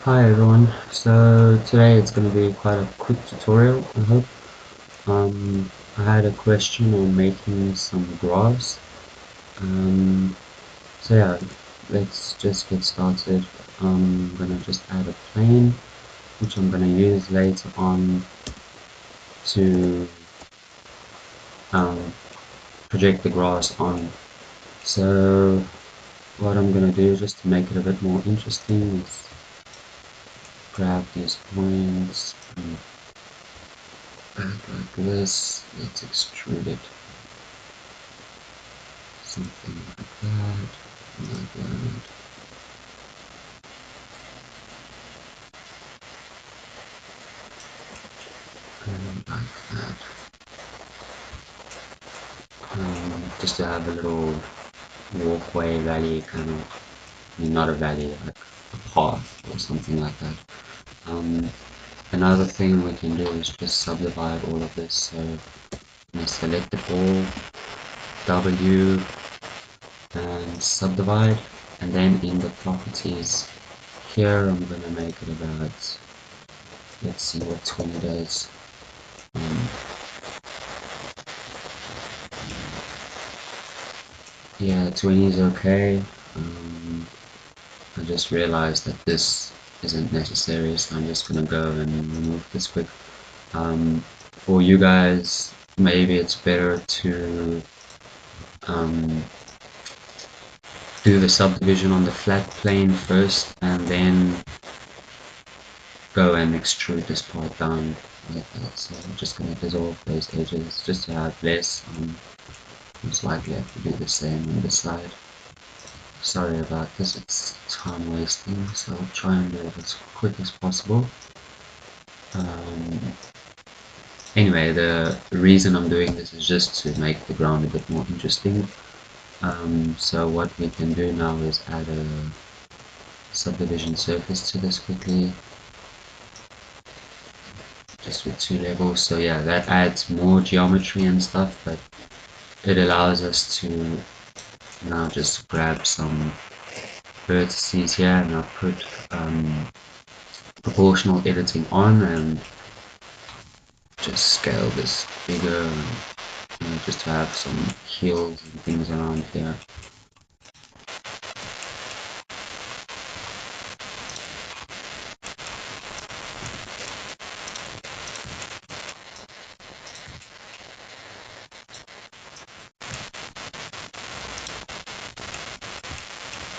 Hi everyone, so today it's going to be quite a quick tutorial, I hope. I had a question on making some graphs. Um, so yeah, let's just get started. I'm going to just add a plane, which I'm going to use later on to um, project the graphs on. So what I'm going to do just to make it a bit more interesting is grab these points and add like this. Let's extrude it. Something like that, like that. And like that. Just to have a little walkway valley kind of, I mean, not a valley, like a path or something like that. Another thing we can do is just subdivide all of this. So I'm going to select it all, W, and subdivide. And then in the properties here, I'm going to make it about, let's see what 20 does. Yeah, 20 is okay. I just realized that this isn't necessary, so I'm just gonna go and remove this quick. For you guys, maybe it's better to um, do the subdivision on the flat plane first and then go and extrude this part down like that. So I'm just gonna dissolve those edges just to have less. Most likely I have to do the same on this side. Sorry about this, it's time wasting, so I'll try and do it as quick as possible. Um, anyway, the reason I'm doing this is just to make the ground a bit more interesting. So what we can do now is add a subdivision surface to this quickly, just with 2 levels. So yeah, that adds more geometry and stuff, but it allows us to now just grab some vertices here, and I'll put proportional editing on and just scale this bigger, and just to have some hills and things around here.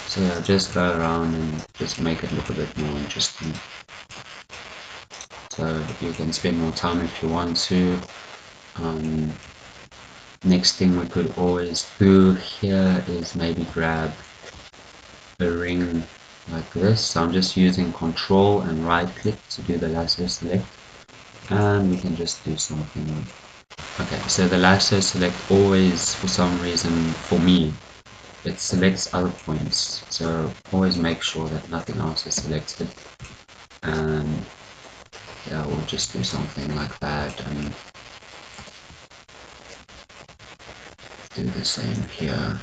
So yeah, just go around and just make it look a bit more interesting. So you can spend more time if you want to. Next thing we could always do here is maybe grab a ring like this. So I'm just using Control and right click to do the lasso select, and we can just do something. Okay, so the lasso select always, for some reason, for me, it selects other points, so always make sure that nothing else is selected. And yeah, we'll just do something like that and do the same here.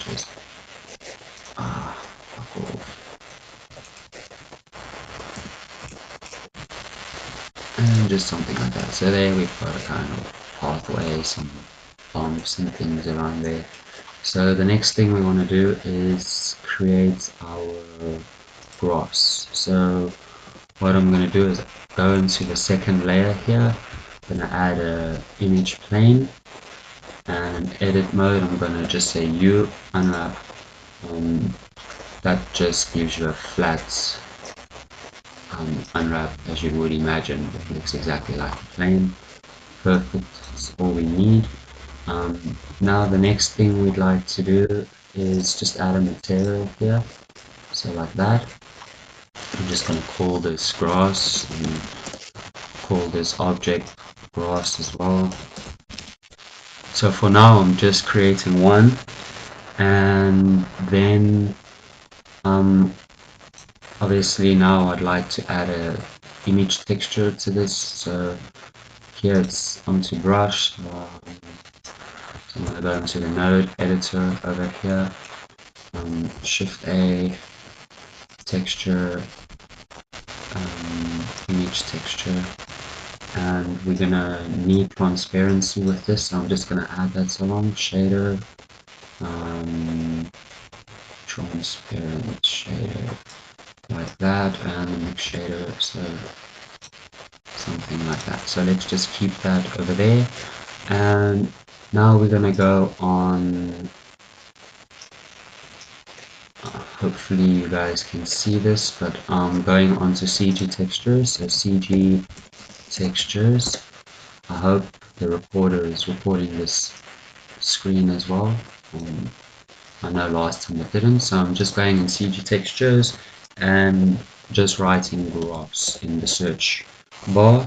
Just fuck off. And just something like that. So there we've got a kind of pathway, some bumps and things around there. So the next thing we want to do is create our graphs. So what I'm going to do is go into the second layer here. I'm going to add a image plane, and edit mode I'm going to just say U unwrap. That just gives you a flat unwrap, as you would imagine. It looks exactly like a plane. Perfect, that's all we need. Now the next thing we'd like to do is just add a material here, so like that. I'm just going to call this grass and call this object grass as well. So for now I'm just creating one, and then obviously now I'd like to add a image texture to this. So here it's onto brush, So I'm going to go into the node editor over here, Shift A, texture, image texture, and we're going to need transparency with this, so I'm just going to add that along, shader, transparent shader, like that, and the mix shader, so something like that. So let's just keep that over there, and now we're going to go on, hopefully you guys can see this, but I'm going on to CG textures, so CG textures. I hope the recorder is recording this screen as well. I know last time it didn't, so I'm just going in CG textures and just writing graphs in the search bar.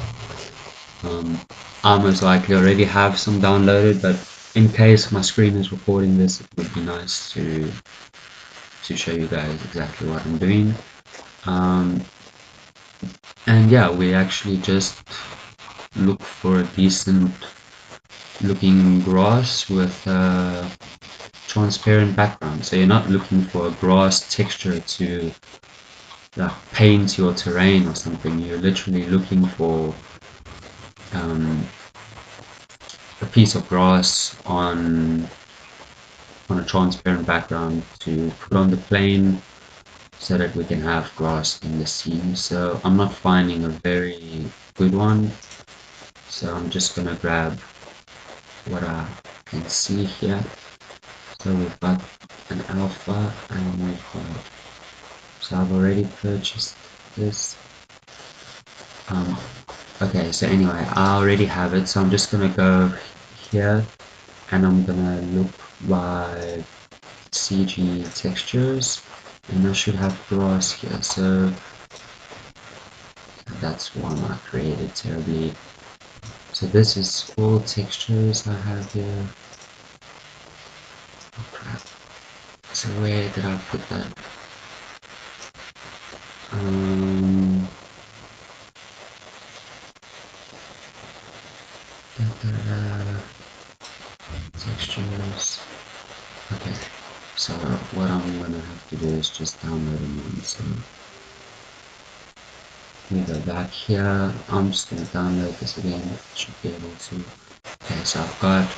I most likely already have some downloaded, but in case my screen is recording this, it would be nice to show you guys exactly what I'm doing. And yeah, we actually just look for a decent looking grass with a transparent background. So you're not looking for a grass texture to paint your terrain or something. You're literally looking for a piece of grass on a transparent background to put on the plane so that we can have grass in the scene. So I'm not finding a very good one, so I'm just gonna grab what I can see here. So we've got an alpha and we've got, so I've already purchased this. Okay, so anyway, I already have it, so I'm just gonna go here and I'm gonna look by CG textures, and I should have grass here. So that's one I created terribly. So this is all textures I have here. Oh crap. So where did I put that? Textures. Okay, so what I'm gonna have to do is just download them. So we go back here. I'm just gonna download this again. Should be able to. Okay, so I've got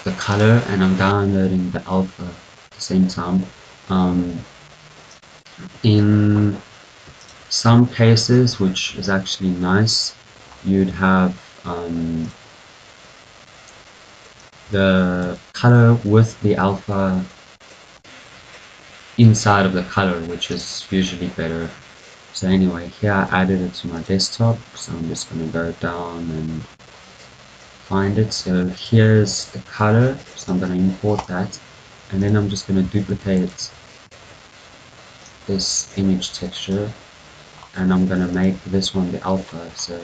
the color and I'm downloading the alpha at the same time. In some cases, which is actually nice, you'd have the color with the alpha inside of the color, which is usually better. So anyway, here I added it to my desktop, so I'm just going to go down and find it. So here's the color, so I'm going to import that, and then I'm just going to duplicate this image texture, and I'm going to make this one the alpha. So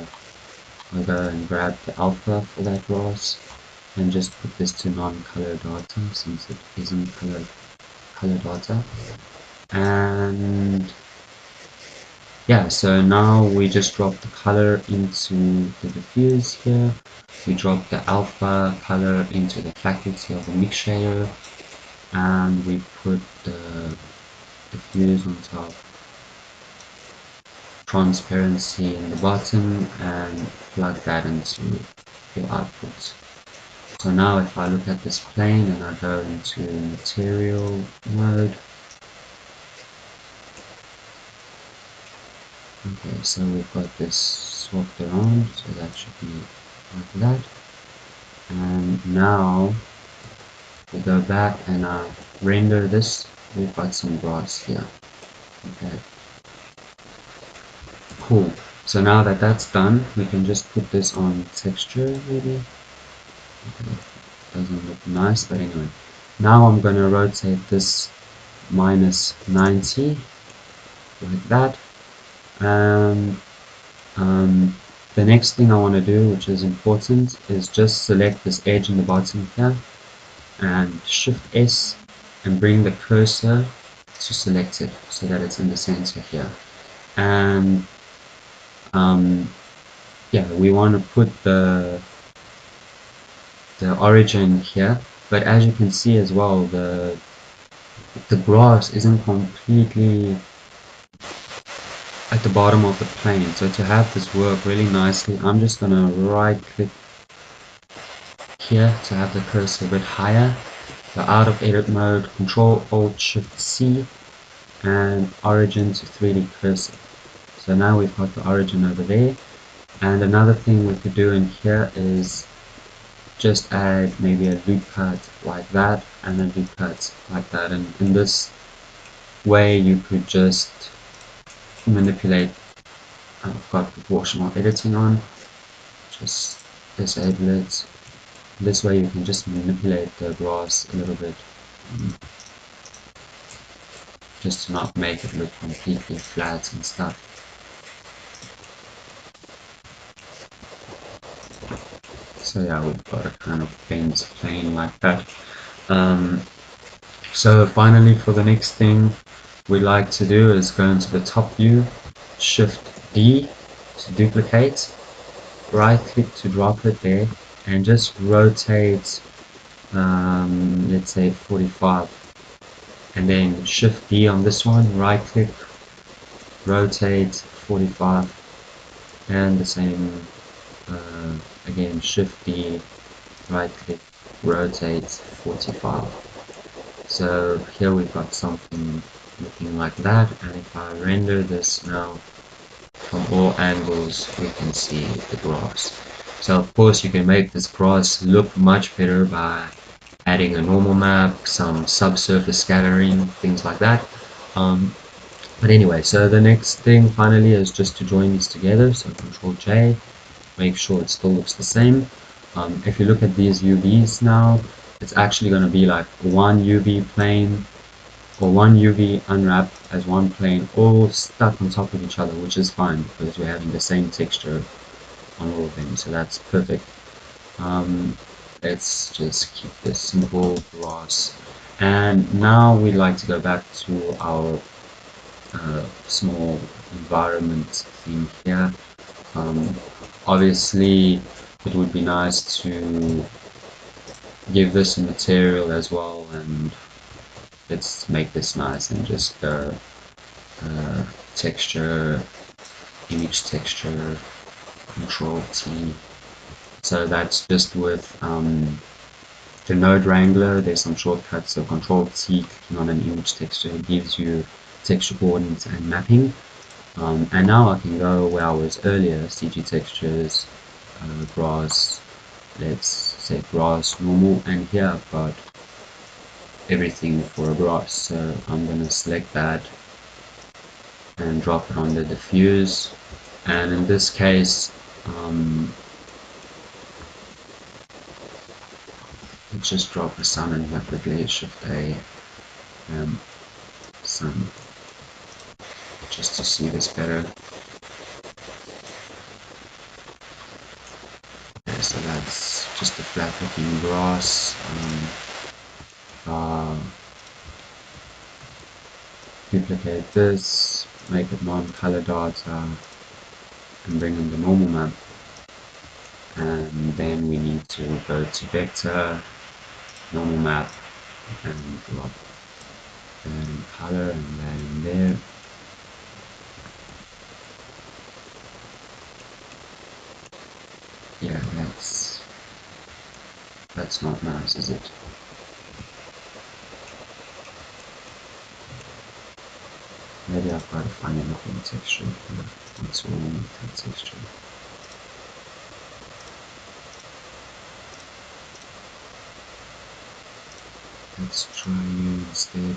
I'll go and grab the alpha for that grass and just put this to non-color data since it isn't color data. And yeah, so now we just drop the color into the diffuse here. We drop the alpha color into the faculty of the mix shader, and we put the diffuse on top, transparency in the bottom, and plug that into your output. So now if I look at this plane and I go into material mode, okay, so we've got this swapped around, so that should be like that. And now we go back and render this. We've got some grass here. Okay, cool. So now that that's done, we can just put this on texture maybe. Okay, doesn't look nice, but anyway. Now I'm going to rotate this minus 90 like that. And the next thing I want to do, which is important, is just select this edge in the bottom here and Shift S and bring the cursor to select it so that it's in the center here. And yeah, we want to put the the origin here, but as you can see as well, the grass isn't completely at the bottom of the plane. So to have this work really nicely, I'm just gonna right click here to have the cursor a bit higher. So out of edit mode, Control Alt Shift C and origin to 3D cursor. So now we've got the origin over there. And another thing we could do in here is just add maybe a loop cut like that and a loop cut like that. And in this way you could just manipulate. I've got proportional editing on, just disable it. This way you can just manipulate the grass a little bit, just to not make it look completely flat and stuff. So yeah, we've got a kind of bent plane like that. So finally, for the next thing we like to do is go into the top view, Shift D to duplicate, right click to drop it there, and just rotate, let's say 45, and then Shift D on this one, right click, rotate 45, and the same again, Shift D, right click, rotate 45. So here we've got something looking like that, and if I render this now from all angles, we can see the grass. So of course you can make this grass look much better by adding a normal map, some subsurface scattering, things like that. But anyway, so the next thing finally is just to join these together. So Control J, make sure it still looks the same. If you look at these UVs now, it's actually going to be like one UV plane or one UV unwrap as one plane, all stuck on top of each other, which is fine because we're having the same texture on all of them, so that's perfect. Let's just keep this simple grass. And now we'd like to go back to our small environment theme here. Obviously, it would be nice to give this a material as well, and let's make this nice and just go texture, image texture, Control T. So that's just with the node wrangler. There's some shortcuts. So Control T, clicking on an image texture, gives you texture coordinates and mapping. And now I can go where I was earlier, CG textures, grass, let's say grass normal, and here I've got everything for a grass. So I'm going to select that and drop it on the diffuse, and in this case let's just drop the sun and rapidly Shift A, sun, just to see this better. Okay, so that's just a flat looking grass. Duplicate this, make it non-color data, and bring in the normal map. And then we need to go to vector, normal map, and drop that in color and that in there. Yeah, that's not nice, is it? Maybe I've got a funny looking texture here. What's wrong with that texture? Let's try new instead.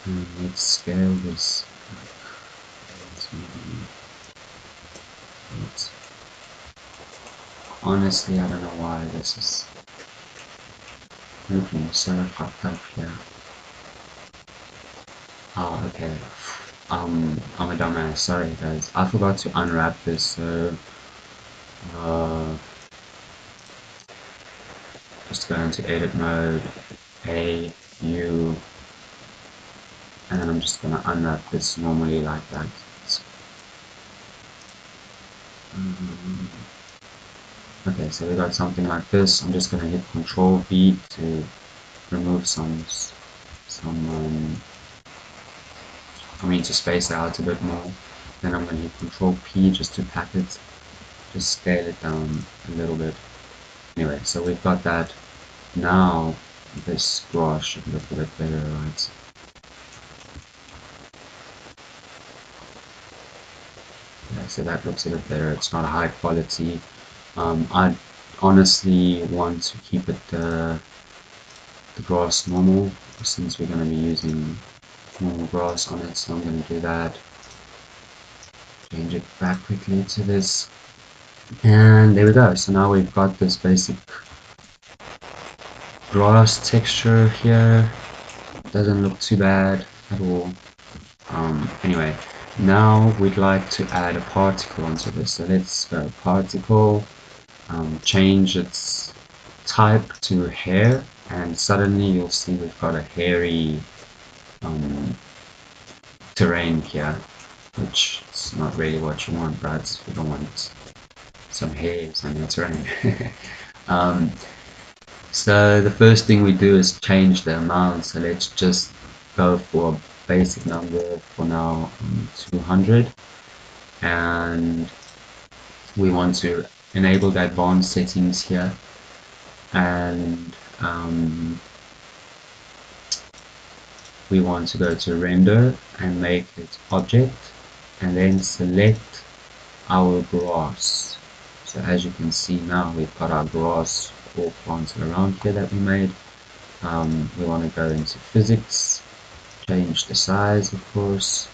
And let's scale this. Honestly, I don't know why this is looking so fucked up here. Oh, okay. I'm a dumbass. Sorry, guys. I forgot to unwrap this. So, just go into edit mode, A, U, and I'm just gonna unwrap this normally like that. Okay, so we got something like this. I'm just gonna hit Control V to remove to space it out a bit more. Then I'm gonna hit Control P just to pack it, just scale it down a little bit. Anyway, so we've got that. Now this grass should look a bit better, right? Yeah, so that looks a bit better. It's not high quality. I honestly want to keep it the grass normal since we're going to be using normal grass on it, so I'm going to do that. Change it back quickly to this, and there we go. So now we've got this basic grass texture here. Doesn't look too bad at all. Anyway, now we'd like to add a particle onto this. So let's go particle, change its type to hair, and suddenly you'll see we've got a hairy terrain here, which is not really what you want, right? You don't want some hairs on your terrain. So the first thing we do is change the amount. So let's just go for a basic number for now, 200, and we want to enable the advanced settings here, and we want to go to render and make it object, and then select our grass. So as you can see now, we've got our grass all planted around here that we made. We want to go into physics, change the size, of course.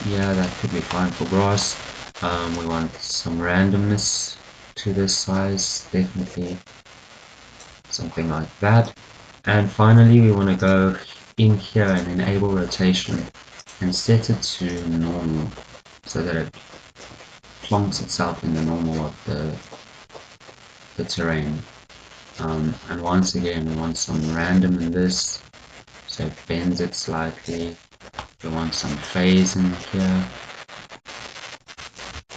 Yeah, that could be fine for grass. We want some randomness to this size, definitely something like that. And finally, we want to go in here and enable rotation and set it to normal so that it plonks itself in the normal of the terrain. And once again, we want some random in this, so it bends it slightly. We want some phase in here,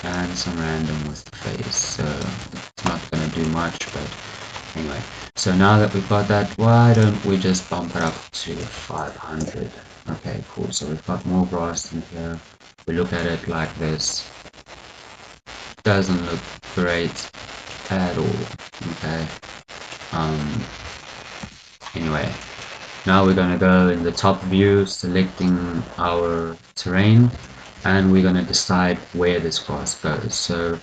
and some random with the phase, so it's not going to do much, but anyway. So now that we've got that, why don't we just bump it up to 500? Okay, cool. So we've got more grass in here. We look at it like this. Doesn't look great at all. Okay. Anyway, now we're going to go in the top view, selecting our terrain, and we're going to decide where this grass goes. So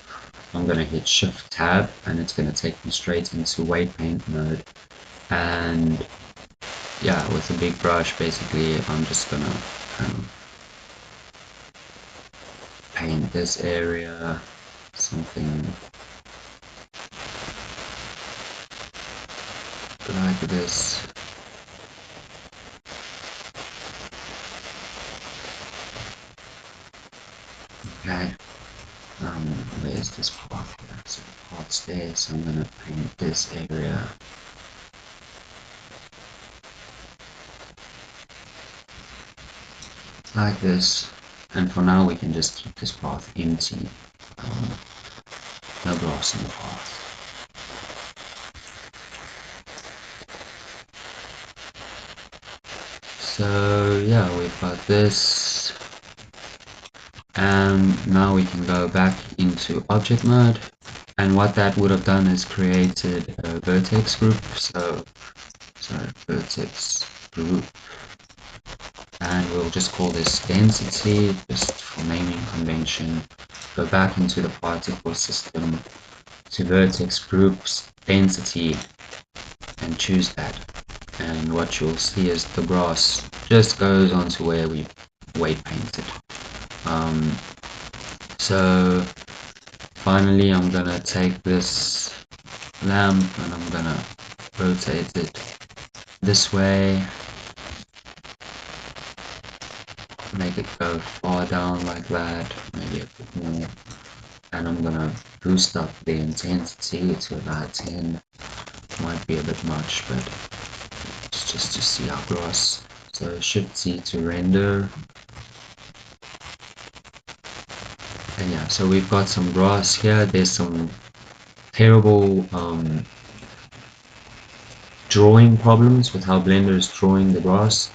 I'm going to hit Shift Tab, and it's going to take me straight into weight paint mode. And yeah, with a big brush, basically, I'm just going to paint this area something like this. Okay. Where's this part here? So the part's there, so I'm gonna paint this area. Like this. And for now we can just keep this path empty. No grass in the path. So yeah, we've got this. And now we can go back into object mode, and what that would have done is created a vertex group. So vertex group, and we'll just call this density just for naming convention. Go back into the particle system to vertex groups density and choose that, and what you'll see is the grass just goes onto where we weight painted. So finally I'm gonna take this lamp and I'm gonna rotate it this way, make it go far down like that, maybe a bit more, and I'm gonna boost up the intensity to about 10. Might be a bit much, but it's just to see our grass. So Shift Z to render. And yeah, so we've got some grass here. There's some terrible drawing problems with how Blender is drawing the grass.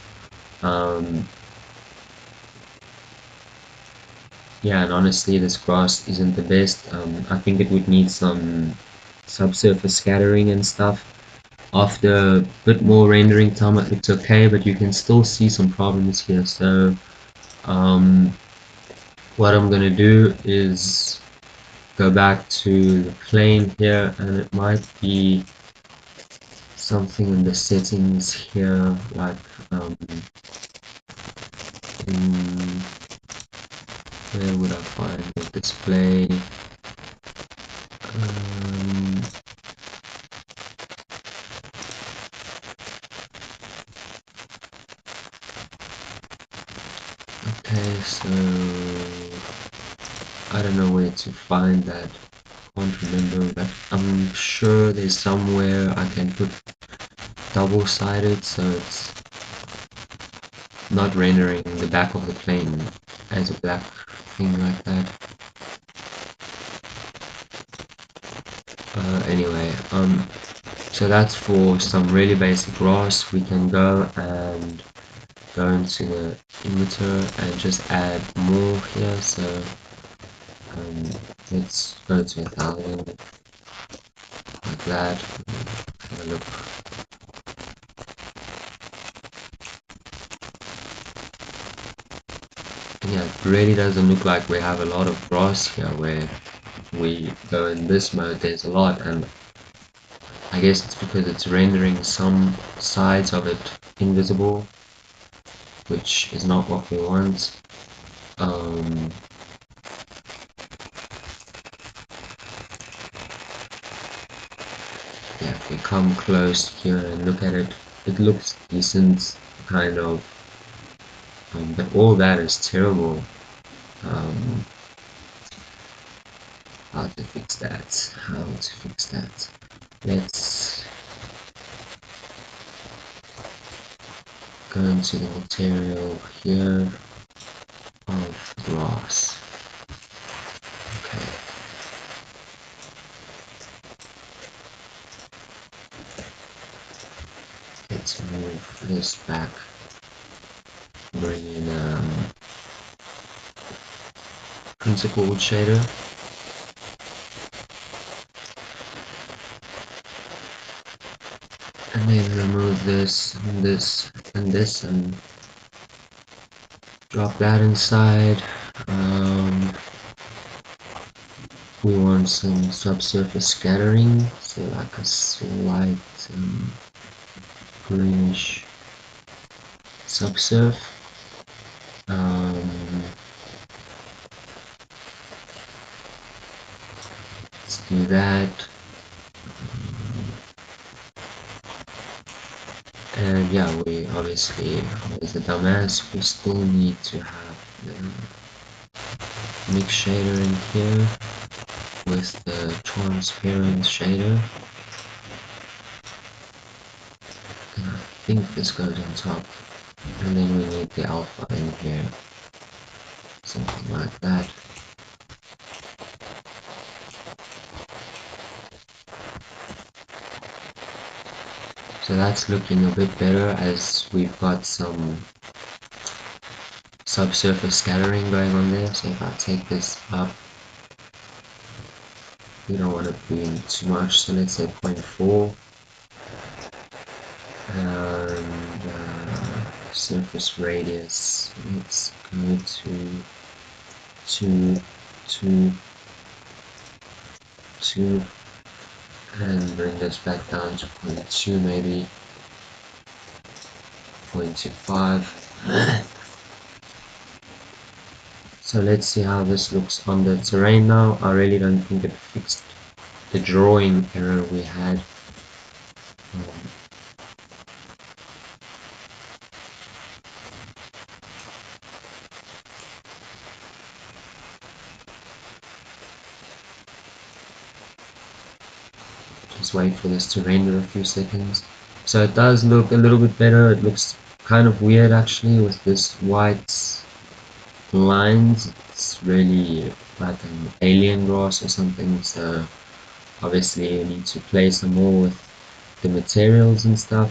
Yeah, and honestly, this grass isn't the best. I think it would need some subsurface scattering and stuff. After a bit more rendering time, it looks okay, but you can still see some problems here. So um, what I'm gonna do is go back to the plane here, and it might be something in the settings here, like in, where would I find the display? Um, okay, so I don't know where to find that. Can't remember, but I'm sure there's somewhere I can put double-sided so it's not rendering the back of the plane as a black thing like that. Anyway, so that's for some really basic grass. We can go and go into the emitter and just add more here. So let's go to 1000 like that. Have a look. Yeah, it really doesn't look like we have a lot of grass here. Where we go in this mode, there's a lot, and I guess it's because it's rendering some sides of it invisible, which is not what we want. Yeah, if we come close here and look at it, it looks decent, kind of, but all that is terrible. Um, how to fix that? How to fix that? Let's go into the material here of grass. Okay. Let's move this back. Bring in principled shader. And then remove this and this and this and drop that inside. We want some subsurface scattering, so like a slight greenish subsurf. Let's do that. And yeah, we obviously, as a dumbass, we still need to have the mix shader in here with the transparent shader. And I think this goes on top. And then we need the alpha in here. Something like that. So that's looking a bit better as we've got some subsurface scattering going on there. So if I take this up, we don't want to be in too much, so let's say 0.4. And surface radius, let's go to 2, and bring this back down to 0.2, maybe 0.25. So let's see how this looks on the terrain now. I really don't think it fixed the drawing error we had. let's wait for this to render a few seconds. So it does look a little bit better. It looks kind of weird actually with this white lines. It's really like an alien grass or something. So obviously you need to play some more with the materials and stuff.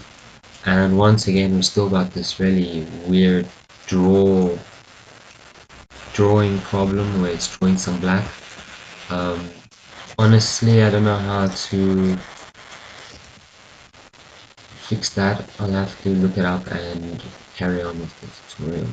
And once again we still got this really weird drawing problem where it's drawing some black. Um, Honestly, I don't know how to fix that. I'll have to look it up and carry on with the tutorial.